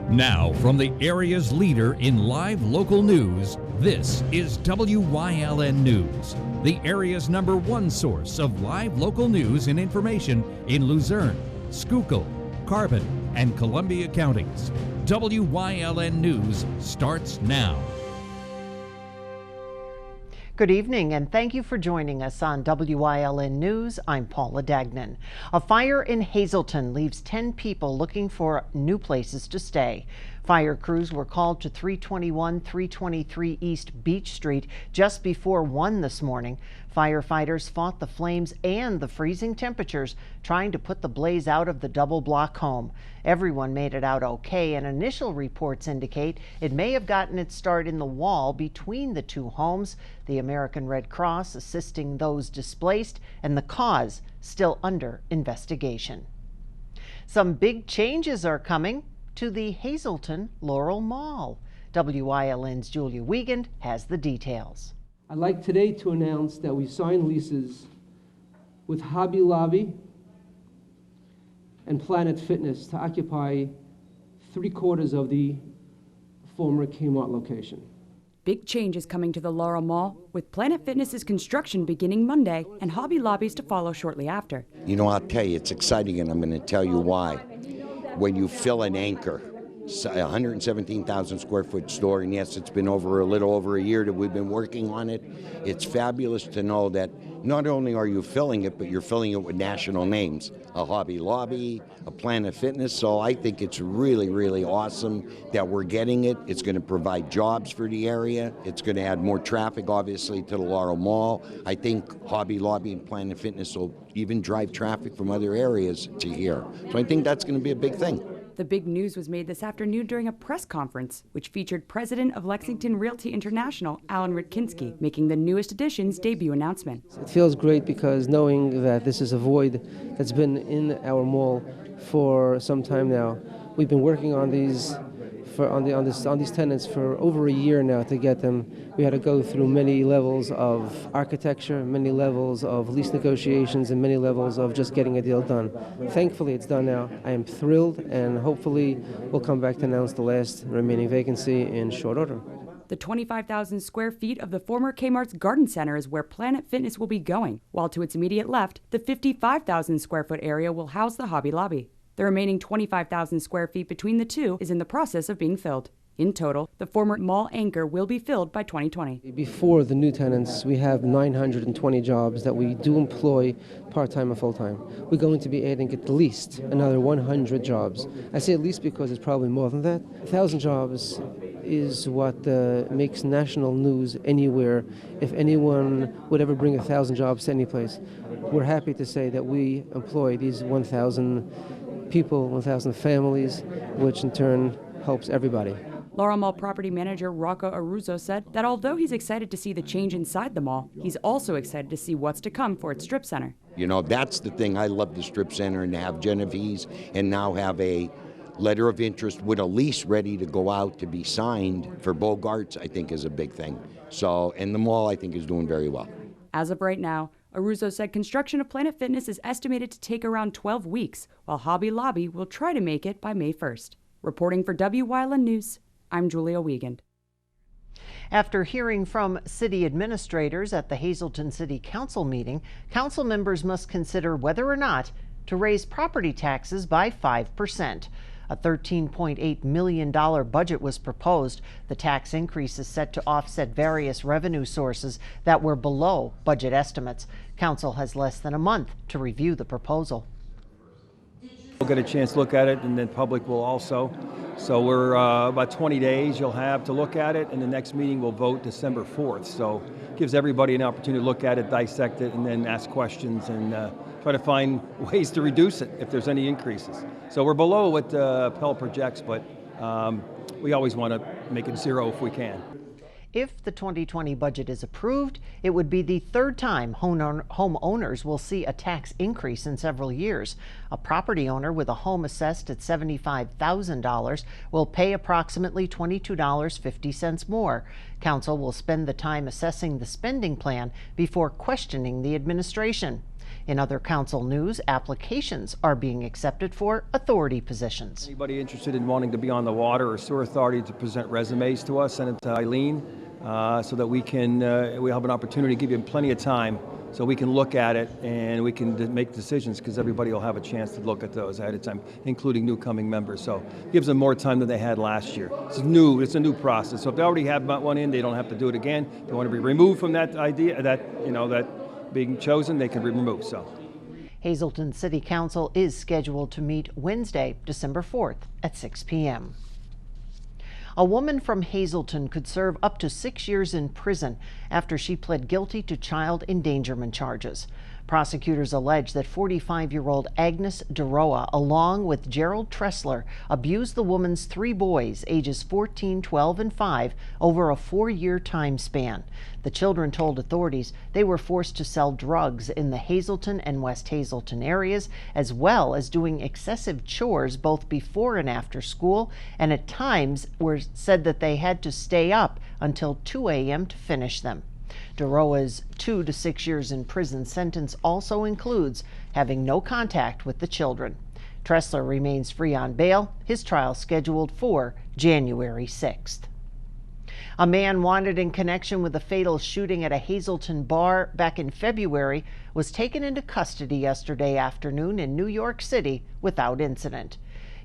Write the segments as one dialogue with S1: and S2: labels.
S1: Now, from the area's leader in live local news, this is WYLN News, the area's #1 source of live local news and information in Luzerne, Schuylkill, Carbon, and Columbia counties. WYLN News starts now.
S2: Good evening, and thank you for joining us on WYLN News. I'm Paula Dagnan. A fire in Hazleton leaves 10 people looking for new places to stay. Fire crews were called to 321 323 East Beach Street just before 1 this morning. Firefighters fought the flames and the freezing temperatures, trying to put the blaze out of the double-block home. Everyone made it out okay, and initial reports indicate it may have gotten its start in the wall between the two homes. The American Red Cross assisting those displaced, and the cause still under investigation. Some big changes are coming to the Hazleton Laurel Mall. WYLN's Julia Wiegand has the details.
S3: I'd like today to announce that we signed leases with Hobby Lobby and Planet Fitness to occupy 3/4 of the former Kmart location.
S4: Big changes coming to the Laurel Mall, with Planet Fitness's construction beginning Monday and Hobby Lobby's to follow shortly after.
S5: You know, I'll tell you, it's exciting, and I'm going to tell you why. When you fill an anchor, a 117,000 square foot store, and yes, it's been a little over a year that we've been working on it. It's fabulous to know that not only are you filling it, but you're filling it with national names, a Hobby Lobby, a Planet Fitness. So I think it's really, really awesome that we're getting it. It's going to provide jobs for the area. It's going to add more traffic, obviously, to the Laurel Mall. I think Hobby Lobby and Planet Fitness will even drive traffic from other areas to here. So I think that's going to be a big thing.
S4: The big news was made this afternoon during a press conference, which featured President of Lexington Realty International, Alan Rudkinski, making the newest addition's debut announcement.
S3: It feels great because knowing that this is a void that's been in our mall for some time now. We've been working on these on these tenants for over a year now to get them. We had to go through many levels of architecture, many levels of lease negotiations, and many levels of just getting a deal done. Thankfully, it's done now. I am thrilled, and hopefully we'll come back to announce the last remaining vacancy in short order.
S4: The 25,000 square feet of the former Kmart's Garden Center is where Planet Fitness will be going, while to its immediate left, the 55,000 square foot area will house the Hobby Lobby. The remaining 25,000 square feet between the two is in the process of being filled. In total, the former mall anchor will be filled by 2020.
S3: Before the new tenants, we have 920 jobs that we do employ part-time and full-time. We're going to be adding at least another 100 jobs. I say at least because it's probably more than that. 1,000 jobs is what makes national news anywhere. If anyone would ever bring 1,000 jobs to any place, we're happy to say that we employ these 1,000 people, 1,000 families, which in turn helps everybody.
S4: Laurel Mall property manager Rocco Aruzzo said that although he's excited to see the change inside the mall, he's also excited to see what's to come for its strip center.
S5: You know, that's the thing. I love the strip center, and to have Genovese and now have a letter of interest with a lease ready to go out to be signed for Bogarts, I think is a big thing. So, and the mall, I think, is doing very well.
S4: As of right now, Aruzzo said construction of Planet Fitness is estimated to take around 12 weeks, while Hobby Lobby will try to make it by May 1st. Reporting for WYLN News, I'm Julia Wiegand.
S2: After hearing from city administrators at the Hazleton City Council meeting, council members must consider whether or not to raise property taxes by 5%. A $13.8 million budget was proposed. The tax increase is set to offset various revenue sources that were below budget estimates. Council has less than a month to review the proposal.
S6: We'll get a chance to look at it, and then public will also. So we're about 20 days you'll have to look at it, and the next meeting will vote December 4th. So it gives everybody an opportunity to look at it, dissect it, and then ask questions and try to find ways to reduce it if there's any increases. So we're below what Pell projects, but we always want to make it zero if we can.
S2: If the 2020 budget is approved, it would be the third time homeowners will see a tax increase in several years. A property owner with a home assessed at $75,000 will pay approximately $22.50 more. Council will spend the time assessing the spending plan before questioning the administration. In other council news, applications are being accepted for authority positions.
S6: Anybody interested in wanting to be on the water or sewer authority to present resumes to us, send it to Wyln so that we have an opportunity to give you plenty of time so we can look at it and we can make decisions, because everybody will have a chance to look at those ahead of time, including new coming members. So it gives them more time than they had last year. It's a new process. So if they already have one in, they don't have to do it again. If they want to be removed from that idea, that being chosen, they can be removed. So
S2: Hazleton City Council is scheduled to meet Wednesday, December 4th at 6 p.m. A woman from Hazleton could serve up to 6 years in prison after she pled guilty to child endangerment charges. Prosecutors allege that 45-year-old Agnes DeRoa, along with Gerald Tressler, abused the woman's 3 boys, ages 14, 12, and 5, over a 4-year time span. The children told authorities they were forced to sell drugs in the Hazleton and West Hazleton areas, as well as doing excessive chores both before and after school, and at times were said that they had to stay up until 2 a.m. to finish them. DeRoa's 2 to 6 years in prison sentence also includes having no contact with the children. Tressler remains free on bail, his trial scheduled for January 6th. A man wanted in connection with a fatal shooting at a Hazleton bar back in February was taken into custody yesterday afternoon in New York City without incident.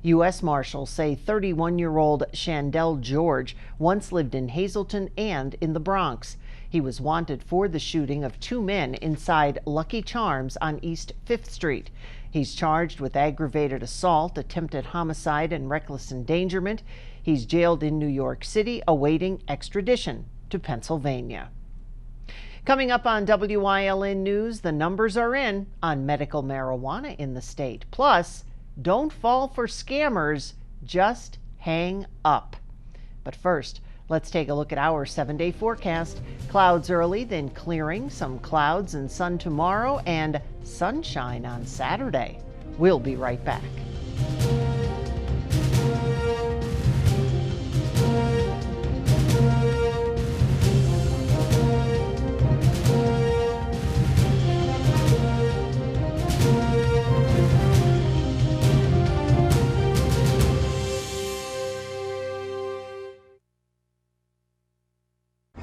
S2: U.S. Marshals say 31-year-old Chandel George once lived in Hazleton and in the Bronx. He was wanted for the shooting of 2 men inside Lucky Charms on East 5th Street. He's charged with aggravated assault, attempted homicide, and reckless endangerment. He's jailed in New York City, awaiting extradition to Pennsylvania. Coming up on WYLN News, the numbers are in on medical marijuana in the state. Plus, don't fall for scammers, just hang up. But first, let's take a look at our 7-day forecast. Clouds early, then clearing, some clouds and sun tomorrow, and sunshine on Saturday. We'll be right back.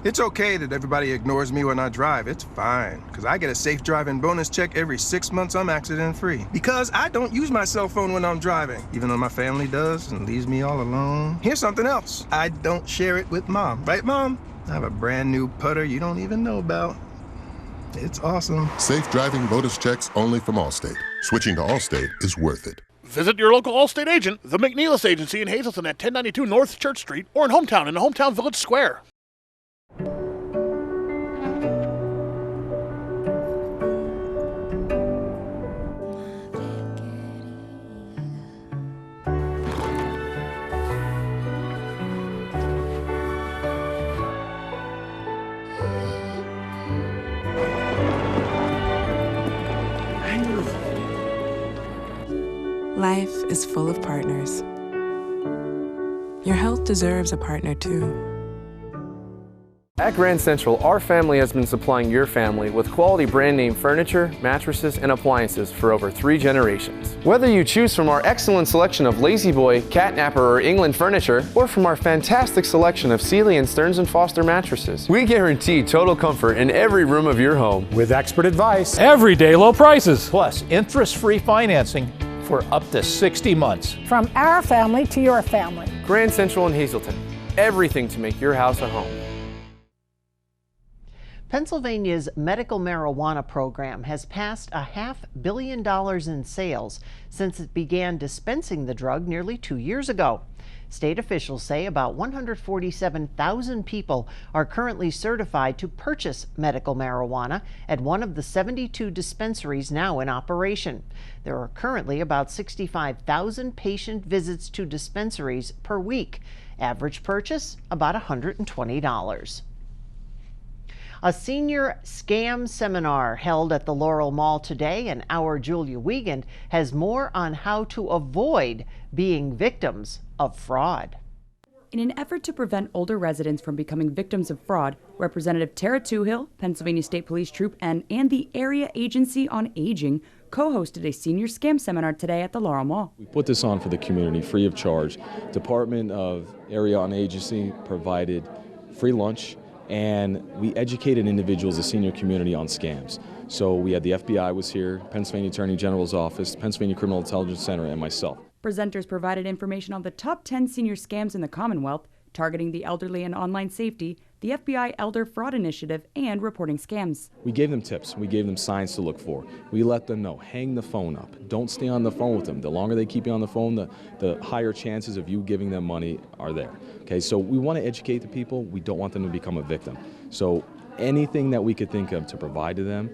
S7: It's okay that everybody ignores me when I drive. It's fine, because I get a safe driving bonus check every 6 months I'm accident-free. Because I don't use my cell phone when I'm driving, even though my family does and leaves me all alone. Here's something else. I don't share it with Mom. Right, Mom? I have a brand new putter you don't even know about. It's awesome.
S8: Safe driving bonus checks only from Allstate. Switching to Allstate is worth it.
S9: Visit your local Allstate agent, the McNeilis Agency in Hazleton at 1092 North Church Street, or in Hometown the Hometown Village Square.
S10: Life is full of partners. Your health deserves a partner too.
S11: At Grand Central, our family has been supplying your family with quality brand name furniture, mattresses, and appliances for over 3 generations. Whether you choose from our excellent selection of Lazy Boy, Catnapper, or England furniture, or from our fantastic selection of Sealy and Stearns & Foster mattresses, we guarantee total comfort in every room of your home.
S12: With expert advice, everyday low prices, plus interest-free financing for up to 60 months.
S13: From our family to your family.
S11: Grand Central in Hazleton. Everything to make your house a home.
S2: Pennsylvania's medical marijuana program has passed $500 million in sales since it began dispensing the drug nearly 2 years ago. State officials say about 147,000 people are currently certified to purchase medical marijuana at one of the 72 dispensaries now in operation. There are currently about 65,000 patient visits to dispensaries per week. Average purchase about $120. A senior scam seminar held at the Laurel Mall today, and our Julia Wiegand has more on how to avoid being victims of fraud.
S4: In an effort to prevent older residents from becoming victims of fraud, Representative Tara Toohill, Pennsylvania State Police Troop, and the Area Agency on Aging co-hosted a senior scam seminar today at the Laurel Mall.
S14: We put this on for the community free of charge. Department of Area on Agency provided free lunch, and we educated individuals, the senior community, on scams. So we had the FBI was here, Pennsylvania Attorney General's office, Pennsylvania Criminal Intelligence Center, and myself.
S4: Presenters provided information on the top 10 senior scams in the Commonwealth, targeting the elderly and online safety, the FBI Elder Fraud Initiative, and reporting scams.
S14: We gave them tips. We gave them signs to look for. We let them know, hang the phone up. Don't stay on the phone with them. The longer they keep you on the phone, the higher chances of you giving them money are there. Okay, so we want to educate the people. We don't want them to become a victim. So anything that we could think of to provide to them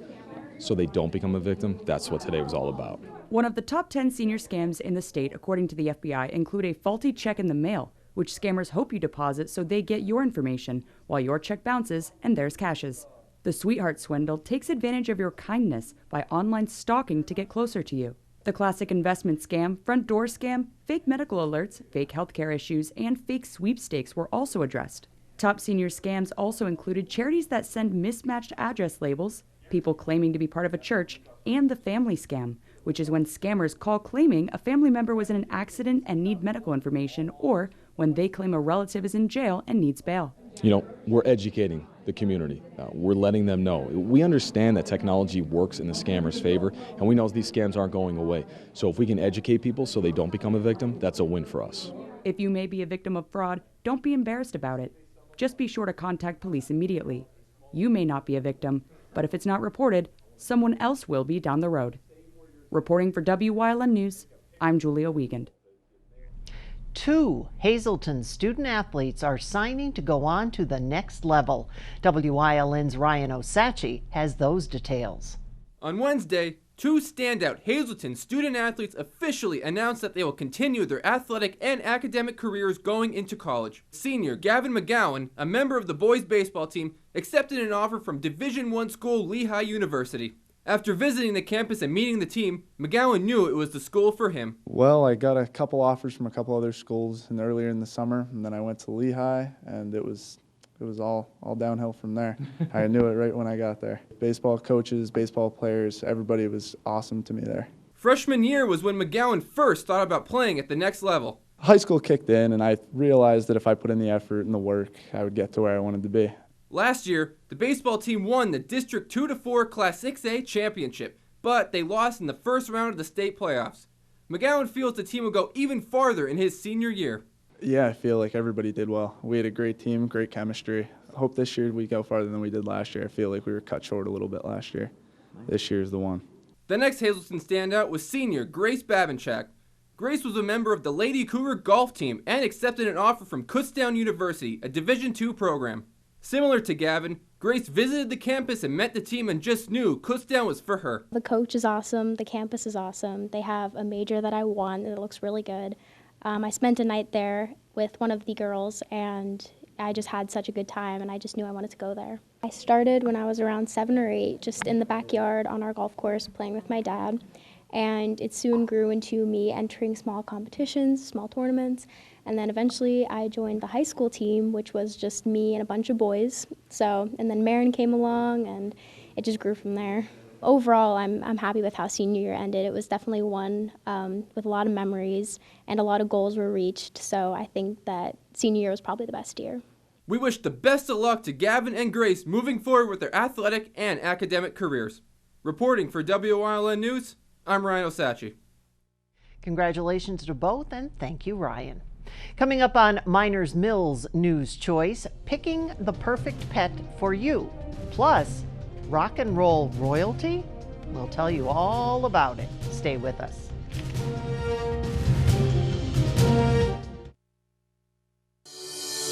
S14: so they don't become a victim, that's what today was all about.
S4: One of the top 10 senior scams in the state, according to the FBI, include a faulty check in the mail, which scammers hope you deposit so they get your information, while your check bounces and theirs cashes. The Sweetheart Swindle takes advantage of your kindness by online stalking to get closer to you. The classic investment scam, front door scam, fake medical alerts, fake healthcare issues, and fake sweepstakes were also addressed. Top senior scams also included charities that send mismatched address labels, people claiming to be part of a church, and the family scam, which is when scammers call claiming a family member was in an accident and need medical information, or when they claim a relative is in jail and needs bail.
S14: You know, we're educating the community. We're letting them know. We understand that technology works in the scammer's favor, and we know these scams aren't going away. So if we can educate people so they don't become a victim, that's a win for us.
S4: If you may be a victim of fraud, don't be embarrassed about it. Just be sure to contact police immediately. You may not be a victim, but if it's not reported, someone else will be down the road. Reporting for WYLN News, I'm Julia Wiegand.
S2: 2 Hazleton student athletes are signing to go on to the next level. WYLN's Ryan Osachi has those details.
S15: On Wednesday, 2 standout Hazleton student athletes officially announced that they will continue their athletic and academic careers going into college. Senior Gavin McGowan, a member of the boys baseball team, accepted an offer from Division I school Lehigh University. After visiting the campus and meeting the team, McGowan knew it was the school for him.
S16: Well, I got a couple offers from a couple other schools earlier in the summer, and then I went to Lehigh, and it was all downhill from there. I knew it right when I got there. Baseball coaches, baseball players, everybody was awesome to me there.
S15: Freshman year was when McGowan first thought about playing at the next level.
S16: High school kicked in, and I realized that if I put in the effort and the work, I would get to where I wanted to be.
S15: Last year, the baseball team won the District 2-4 Class 6A championship, but they lost in the first round of the state playoffs. McGowan feels the team will go even farther in his senior year.
S16: Yeah, I feel like everybody did well. We had a great team, great chemistry. I hope this year we go farther than we did last year. I feel like we were cut short a little bit last year. This year's the one.
S15: The next Hazleton standout was senior Grace Babinchak. Grace was a member of the Lady Cougar golf team and accepted an offer from Kutztown University, a Division II program. Similar to Gavin, Grace visited the campus and met the team and just knew Kutztown was for her.
S17: The coach is awesome. The campus is awesome. They have a major that I want and it looks really good. I spent a night there with one of the girls and I just had such a good time and I just knew I wanted to go there. I started when I was around 7 or 8, just in the backyard on our golf course playing with my dad. And it soon grew into me entering small competitions, small tournaments. And then eventually I joined the high school team, which was just me and a bunch of boys. And then Marin came along and it just grew from there. Overall, I'm happy with how senior year ended. It was definitely one with a lot of memories and a lot of goals were reached. So I think that senior year was probably the best year.
S15: We wish the best of luck to Gavin and Grace moving forward with their athletic and academic careers. Reporting for WYLN News, I'm Ryan Osachi.
S2: Congratulations to both and thank you, Ryan. Coming up on Miners Mill's News Choice, picking the perfect pet for you. Plus, rock and roll royalty? We'll tell you all about it. Stay with us.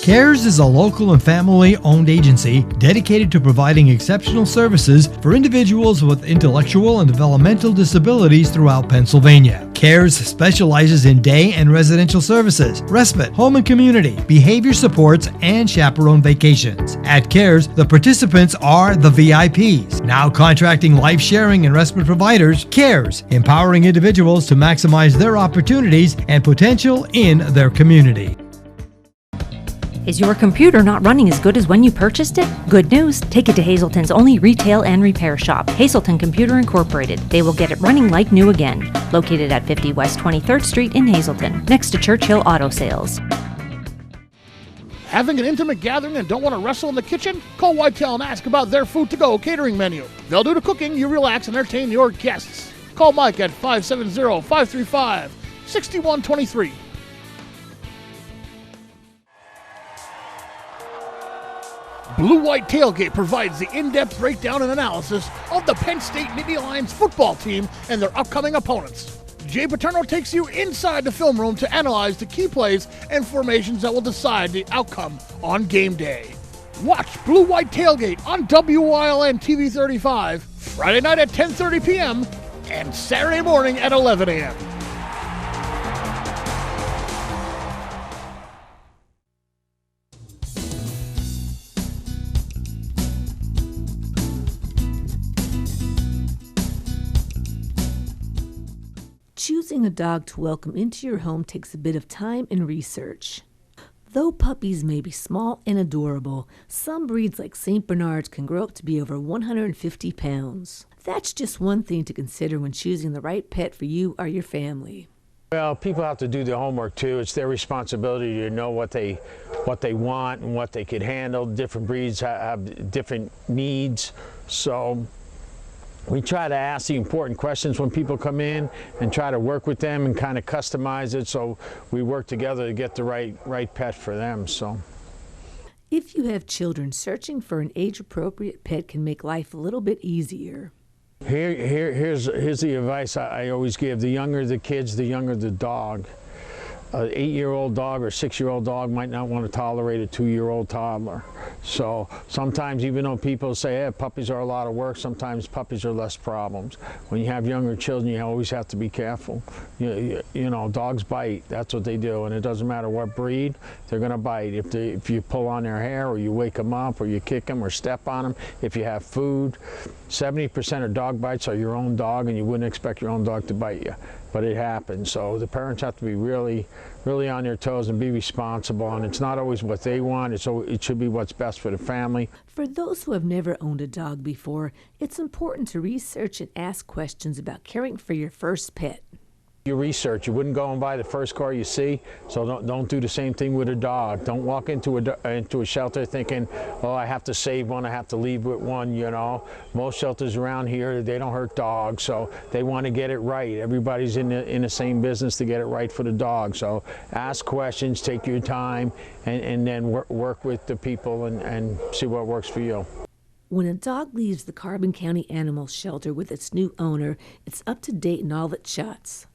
S18: CARES is a local and family-owned agency dedicated to providing exceptional services for individuals with intellectual and developmental disabilities throughout Pennsylvania. CARES specializes in day and residential services, respite, home and community, behavior supports, and chaperone vacations. At CARES, the participants are the VIPs. Now contracting life-sharing and respite providers, CARES, empowering individuals to maximize their opportunities and potential in their community.
S19: Is your computer not running as good as when you purchased it? Good news, take it to Hazelton's only retail and repair shop, Hazelton Computer Incorporated. They will get it running like new again. Located at 50 West 23rd Street in Hazelton, next to Churchill Auto Sales.
S9: Having an intimate gathering and don't want to wrestle in the kitchen? Call Whitetail and ask about their food-to-go catering menu. They'll do the cooking, you relax, and entertain your guests. Call Mike at 570-535-6123. Blue White Tailgate provides the in-depth breakdown and analysis of the Penn State Nittany Lions football team and their upcoming opponents. Jay Paterno takes you inside the film room to analyze the key plays and formations that will decide the outcome on game day. Watch Blue White Tailgate on WYLN TV 35 Friday night at 10:30 p.m. and Saturday morning at 11 a.m.
S20: Choosing a dog to welcome into your home takes a bit of time and research. Though puppies may be small and adorable, some breeds like St. Bernards can grow up to be over 150 pounds. That's just one thing to consider when choosing the right pet for you or your family.
S21: Well, people have to do their homework too. It's their responsibility to know what they want and what they could handle. Different breeds have different needs, so we try to ask the important questions when people come in and try to work with them and kind of customize it so we work together to get the right pet for them. So,
S20: if you have children, searching for an age-appropriate pet can make life a little bit easier.
S21: Here's the advice I always give. The younger the kids, the younger the dog. An 8-year-old dog or 6-year-old dog might not want to tolerate a 2-year-old toddler. So sometimes, even though people say, hey, puppies are a lot of work, sometimes puppies are less problems. When you have younger children, you always have to be careful. You know, dogs bite. That's what they do, and it doesn't matter what breed, they're going to bite. If you pull on their hair, or you wake them up, or you kick them, or step on them, if you have food, 70% of dog bites are your own dog, and you wouldn't expect your own dog to bite you. But it happens, so the parents have to be really on their toes and be responsible, and it's not always what they want, it should be what's best for the family.
S20: For those who have never owned a dog before, it's important to research and ask questions about caring for your first pet.
S21: You research. You wouldn't go and buy the first car you see, so don't do the same thing with a dog. Don't walk into a shelter thinking, oh, I have to save one, I have to leave with one, you know. Most shelters around here, they don't hurt dogs, so they want to get it right. Everybody's in the same business to get it right for the dog. So ask questions, take your time, and then work with the people and see what works for you.
S20: When a dog leaves the Carbon County Animal Shelter with its new owner, it's up to date in all its shots.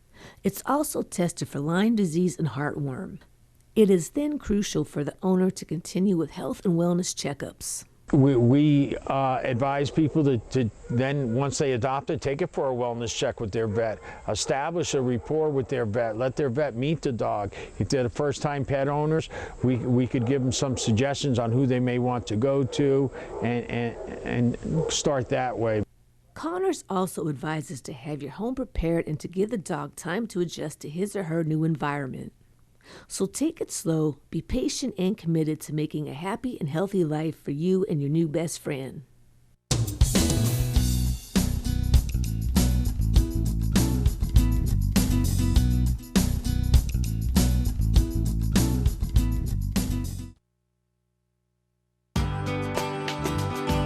S20: It's also tested for Lyme disease and heartworm. It is then crucial for the owner to continue with health and wellness checkups.
S21: We advise people to then, once they adopt it, take it for a wellness check with their vet. Establish a rapport with their vet. Let their vet meet the dog. If they're the first-time pet owners, we could give them some suggestions on who they may want to go to and start that way.
S20: Connors also advises to have your home prepared and to give the dog time to adjust to his or her new environment. So take it slow, be patient and committed to making a happy and healthy life for you and your new best friend.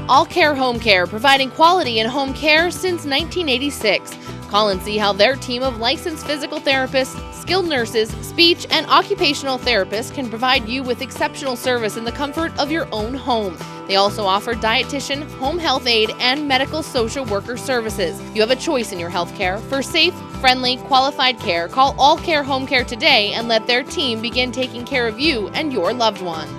S22: All Care Home Care, providing quality in home care since 1986. Call and see how their team of licensed physical therapists, skilled nurses, speech, and occupational therapists can provide you with exceptional service in the comfort of your own home. They also offer dietitian, home health aide, and medical social worker services. You have a choice in your health care. For safe, friendly, qualified care, call All Care Home Care today and let their team begin taking care of you and your loved ones.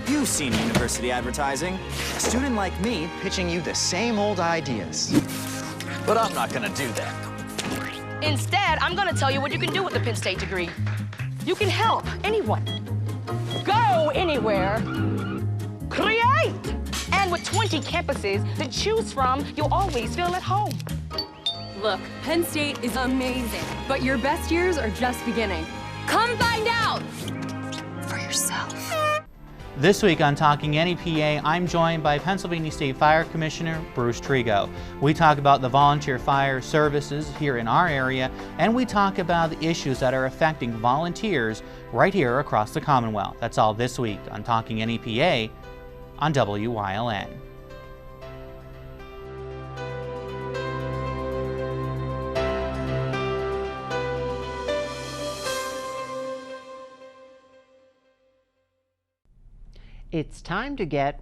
S23: You've seen university advertising. A student like me pitching you the same old ideas. But I'm not gonna do that.
S24: Instead, I'm gonna tell you what you can do with the Penn State degree. You can help anyone. Go anywhere. Create! And with 20 campuses to choose from, you'll always feel at home.
S25: Look, Penn State is amazing, but your best years are just beginning. Come find out!
S1: yourself.
S3: This week on Talking NEPA, I'm joined by Pennsylvania State Fire Commissioner Bruce Trigo. We talk about the volunteer fire services here in our area, and we talk about the issues that are affecting volunteers right here across the Commonwealth. That's all this week on Talking NEPA on WYLN.
S2: It's time to get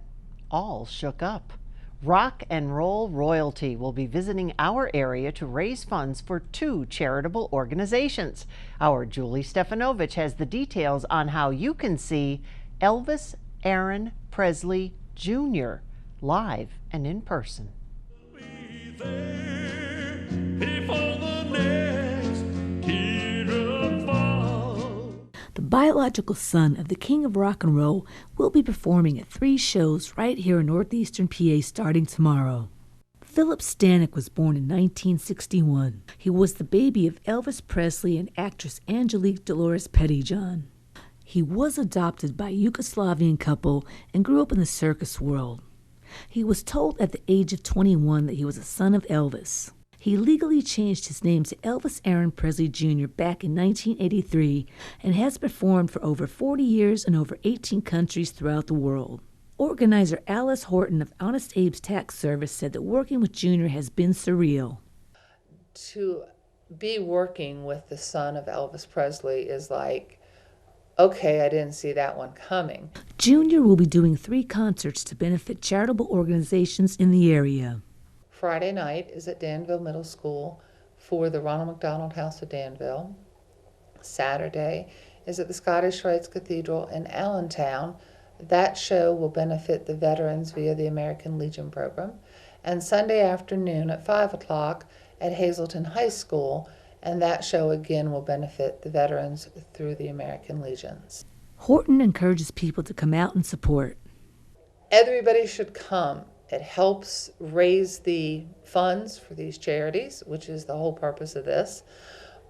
S2: all shook up. Rock and Roll Royalty will be visiting our area to raise funds for 2 charitable organizations. Our Julie Stefanovich has the details on how you can see Elvis Aaron Presley Jr. live and in person.
S20: The biological son of the king of rock and roll will be performing at 3 shows right here in northeastern PA starting tomorrow. Philip Stanek was born in 1961. He was the baby of Elvis Presley and actress Angelique Dolores Pettyjohn. He was adopted by a Yugoslavian couple and grew up in the circus world. He was told at the age of 21 that he was a son of Elvis. He legally changed his name to Elvis Aaron Presley Jr. back in 1983 and has performed for over 40 years in over 18 countries throughout the world. Organizer Alice Horton of Honest Abe's Tax Service said that working with Jr. has been surreal.
S5: To be working with the son of Elvis Presley is like, okay, I didn't see that one coming.
S20: Jr. will be doing 3 concerts to benefit charitable organizations in the area.
S5: Friday night is at Danville Middle School for the Ronald McDonald House of Danville. Saturday is at the Scottish Rites Cathedral in Allentown. That show will benefit the veterans via the American Legion program. And Sunday afternoon at 5 o'clock at Hazleton High School, and that show again will benefit the veterans through the American Legions.
S20: Horton encourages people to come out and support.
S5: Everybody should come. It helps raise the funds for these charities, which is the whole purpose of this.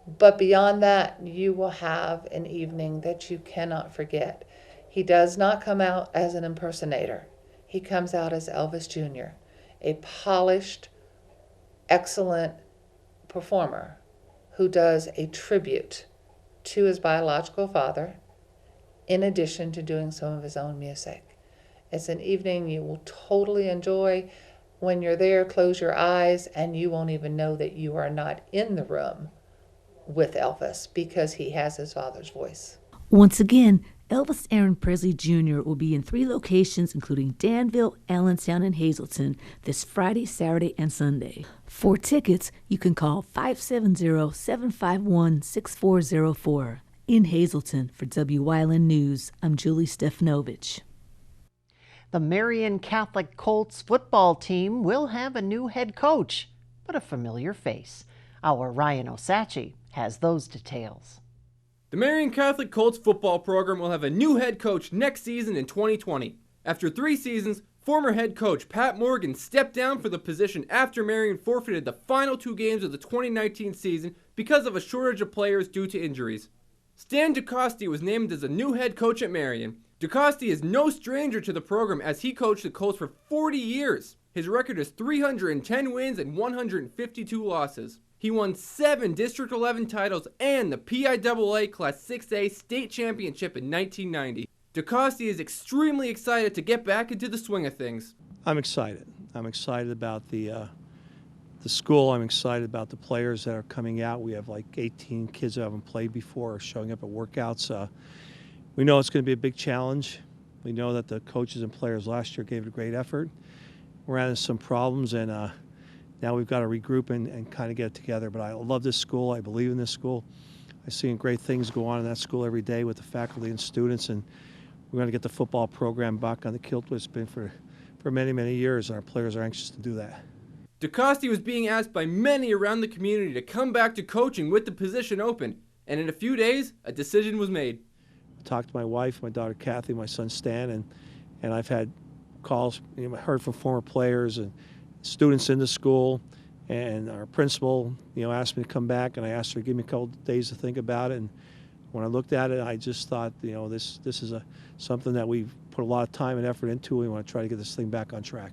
S5: But beyond that, you will have an evening that you cannot forget. He does not come out as an impersonator. He comes out as Elvis Jr., a polished, excellent performer who does a tribute to his biological father, in addition to doing some of his own music. It's an evening you will totally enjoy. When you're there, close your eyes and you won't even know that you are not in the room with Elvis because he has his father's voice.
S20: Once again, Elvis Aaron Presley Jr. will be in 3 locations, including Danville, Allentown, and Hazleton, this Friday, Saturday, and Sunday. For tickets, you can call 570-751-6404. In Hazleton, for WYLN News, I'm Julie Stefanovich.
S2: The Marion Catholic Colts football team will have a new head coach, but a familiar face. Our Ryan Osachi has those details.
S15: The Marion Catholic Colts football program will have a new head coach next season in 2020. After 3 seasons, former head coach Pat Morgan stepped down for the position after Marion forfeited the final 2 games of the 2019 season because of a shortage of players due to injuries. Stan DeCoste was named as a new head coach at Marion. DeCoste is no stranger to the program as he coached the Colts for 40 years. His record is 310 wins and 152 losses. He won 7 District 11 titles and the PIAA Class 6A state championship in 1990. DeCoste is extremely excited to get back into the swing of things.
S6: I'm excited. I'm excited about the school. I'm excited about the players that are coming out. We have like 18 kids who haven't played before are showing up at workouts. We know it's going to be a big challenge. We know that the coaches and players last year gave it a great effort. We're having some problems, and now we've got to regroup and kind of get it together. But I love this school. I believe in this school. I'm seeing great things go on in that school every day with the faculty and students, and we're going to get the football program back on the kilt it's been for many, many years, and our players are anxious to do that.
S15: DeCoste was being asked by many around the community to come back to coaching with the position open, and in a few days, a decision was made.
S6: I talked to my wife, my daughter Kathy, my son Stan, and I've had calls, heard from former players and students in the school, and our principal, asked me to come back, and I asked her to give me a couple of days to think about it, and When I looked at it, I just thought, this is something that we've put a lot of time and effort into. We want to try to get this thing back on track.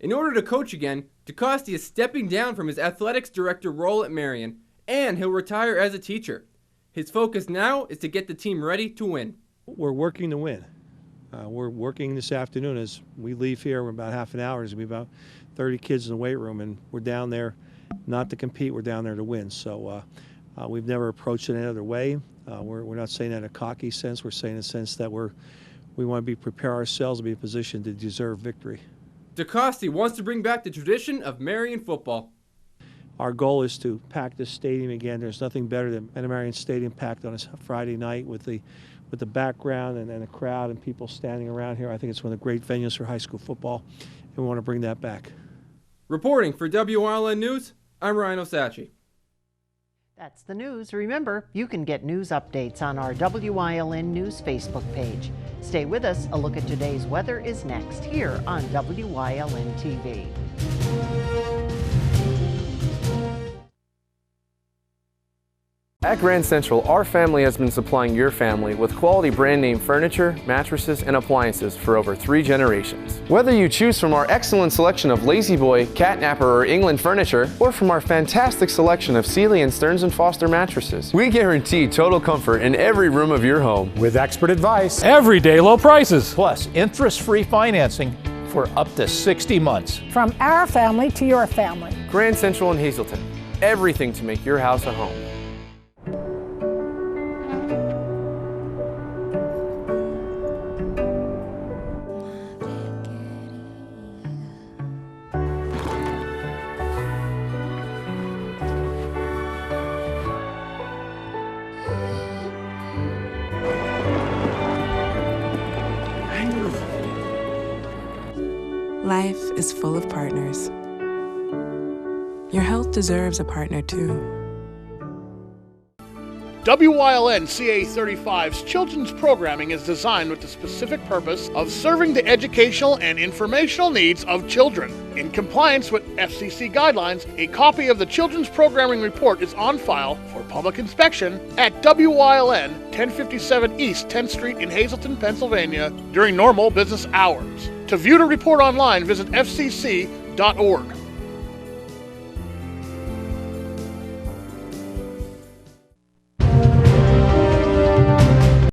S15: In order to coach again, DeCoste is stepping down from his athletics director role at Marion, and he'll retire as a teacher. His focus now is to get the team ready to win.
S6: We're working to win. We're working this afternoon as we leave here. We're about half an hour. There's going to be about 30 kids in the weight room, and we're down there not to compete. We're down there to win. So we've never approached it any other way. We're not saying that in a cocky sense. We're saying in a sense that we want to prepare ourselves to be in a position to deserve victory.
S15: DeCoste wants to bring back the tradition of Marion football.
S6: Our goal is to pack this stadium again. There's nothing better than Marion Stadium packed on a Friday night with the background and the crowd and people standing around here. I think it's one of the great venues for high school football, and we want to bring that back.
S15: Reporting for WYLN News, I'm Ryan Osachi.
S2: That's the news. Remember, you can get news updates on our WYLN News Facebook page. Stay with us. A look at today's weather is next here on WYLN TV.
S11: At Grand Central, our family has been supplying your family with quality brand name furniture, mattresses, and appliances for over 3 generations. Whether you choose from our excellent selection of Lazy Boy, Catnapper, or England furniture, or from our fantastic selection of Sealy and Stearns & Foster mattresses, we guarantee total comfort in every room of your home.
S1: With expert advice, everyday low prices, plus interest-free financing for up to 60 months.
S13: From our family to your family.
S11: Grand Central in Hazleton. Everything to make your house a home.
S7: Life is full of partners. Your health deserves a partner too.
S9: WYLN CA35's children's programming is designed with the specific purpose of serving the educational and informational needs of children. In compliance with FCC guidelines, a copy of the Children's Programming Report is on file for public inspection at WYLN 1057 East 10th Street in Hazleton, Pennsylvania during normal business hours. To view the report online, visit fcc.org.